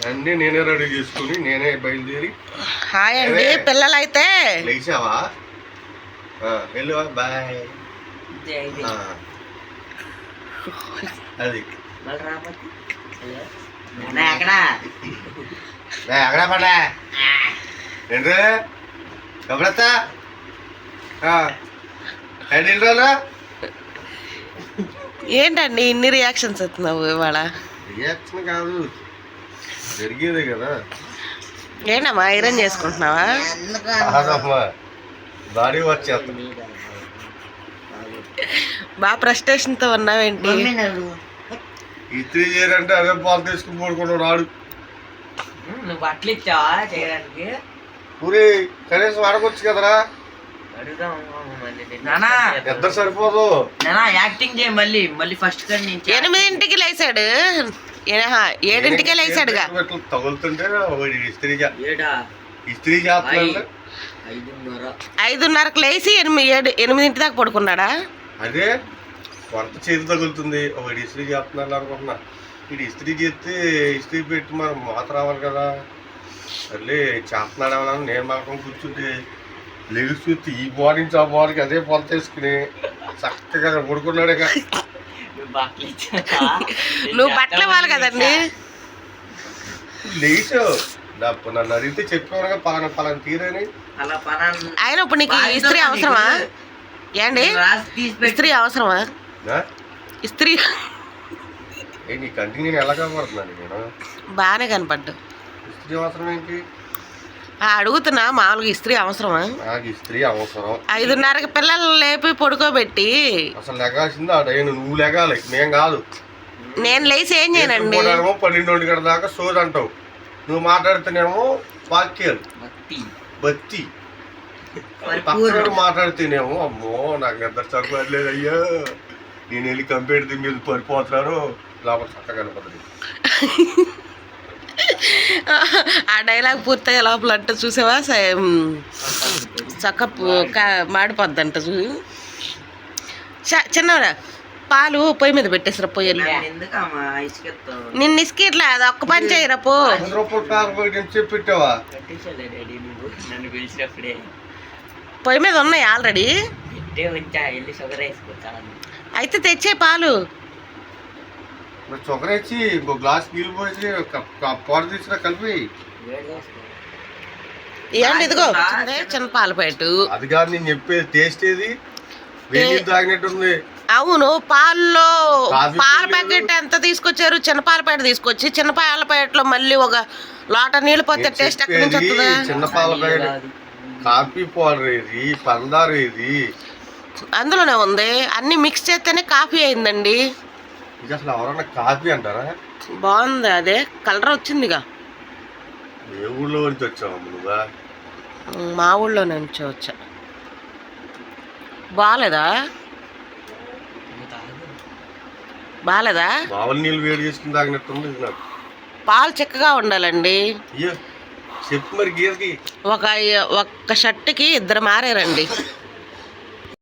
అన్నీ నేనే రెడీ చేసుకుని నేనే బయలుదేరి. హాయ్ అండి పిల్లలైతే లేచావా? వెళ్ళు బాయ్. అది ఎక్కడ పడా ఏంటి ఎప్పుడెత్తా ఏంటండి ఇన్ని రియాక్షన్స్ వస్తున్నావు ఇవాళ? రియాక్షన్ కాదు, జరిగేదే కదా. ఏంటమ్మా ఐరన్ చేసుకుంటున్నావా? బాడీ వచ్చేస్తా. బాగా ఫ్రస్ట్రేషన్తో ఉన్నావేంటి? ఇస్త్రీ చేయరంటే అదే పాలు తీసుకుని పడుకున్నాడు రాడు. నువ్వు బట్టలు ఇచ్చావా చేయడానికి? ఊరి కనీసం అడగొచ్చు కదరా. ఇద్దరు సరిపోదు. యాక్టింగ్ చేయ మళ్ళీ మళ్ళీ ఫస్ట్ 8ంటికి లేచాడు, 7ంటికే లేచాడుగా. తగులుతుంటే ఇస్త్రీ చేస్తున్నాడు. 5:30కి లేచి 8 దాకా పడుకున్నాడా? అదే కొత్త చేతి తగులుతుంది. ఒకటి ఇస్త్రీ చేస్తున్నాడు అనుకుంటున్నా. ఇది ఇస్త్రీ చేస్తే ఇస్త్రీ పెట్టి మనం మూత రావాలి కదా. మళ్ళీ చేస్తున్నాడు ఏమన్నా నేను మాత్రం కూర్చుంటే లెగ్స్ చూస్తే ఈ బాడీ నుంచి ఆ బాడీకి అదే పొల చేసుకుని చక్కగా పడుకున్నాడే. నువ్వు బట్టలు ఇవ్వాలి కదండి. లేచావు నన్ను అడిగితే చెప్పేవాడుగా పలానా తీరని. ఆయన ఇప్పుడు నీకు ఇస్త్రీ అవసరమా? ఏండి ఇస్త్రీ అవసరమా? ఇస్త్రీ నీ కంటికి నేను ఎలా కనపడుతున్నాను? నేను బాగానే కనపడ్డా. ఇస్త్రీ అవసరం ఏంటి అడుగుతున్నా? మామూలుగా ఇస్త్రీ అవసరమా? నాకు ఇస్త్రీ అవసరం. 5:30కి పిల్లలు లేపి పడుకోబెట్టి అసలు లెగాల్సింది ఆ టైం. నువ్వు లెగాలి, మేం కాదు. నేను లేచి ఏం చేయనండి? 12 గంటల దాకా సోది అంటావు. నువ్వు మాట్లాడితేనేమో వాక్యాలు బత్తి, పక్కన మాట్లాడితేనేమో అమ్మో నాకు నిద్ర చదువులేదు అయ్యా, నేను వెళ్ళి కంపెనీ మీరు పడిపోతున్నారు లోపల చక్కగా కనపడదు. ఆ డైలాగ్ పూర్తయ్యే లోపల అంట చూసావా చక్క మాడిపోద్దంట. చిన్నవరా పాలు పొయ్యి మీద పెట్టేసిరా. పొయ్యి నిన్ను ఇసుకిట్లా అది ఒక్క పని చేయరా. పో పెట్టావా? పొయ్యి మీద ఉన్నాయి ఆల్రెడీ. అయితే తెచ్చే పాలు చొక్కరేసి ఇంకో గ్లాస్ నీళ్ళు పోసి పొర తీసిన కలిపి. ఏంటి ఇదిగో చిన్న పాల ప్యాకెట్. అది కాదు నేను చెప్పేది. టేస్ట్ ఏది వేడి తాగినట్టుంది. అవును, పాల్లో పాల ప్యాకెట్ ఎంత తీసుకొచ్చారు? చిన్న పాల ప్యాకెట్ తీసుకొచ్చి చిన్న పాల ప్యాకెట్ లో మళ్ళీ ఒక లోట నీళ్ళు పోతే టేస్ట్ ఎక్కడి నుంచి వస్తుందా? చిన్న పాల ప్యాకెట్ కాఫీ పౌడర్ ఏది, పందారు ఏది అందులోనే ఉంది. అన్ని మిక్స్ చేస్తేనే కాఫీ అయిందండి. ఇది అసలు ఎవరన్నా కాఫీ అంటారా? బాగుంది, అదే కలర్ వచ్చిందిగా. ఏ ఊళ్ళో నుంచి వచ్చావు నువ్వా? మా ఊళ్ళో నుంచి వచ్చా. బాగాలేదా? బాగాలేదా? మామూలు నీళ్ళు వేడి చేసుకుని తాగినట్టుంది నాకు. పాలు చిక్కగా ఉండాలండి. చెప్పు మరి గీరకి. ఒక్క షర్ట్కి 2 మారారండి.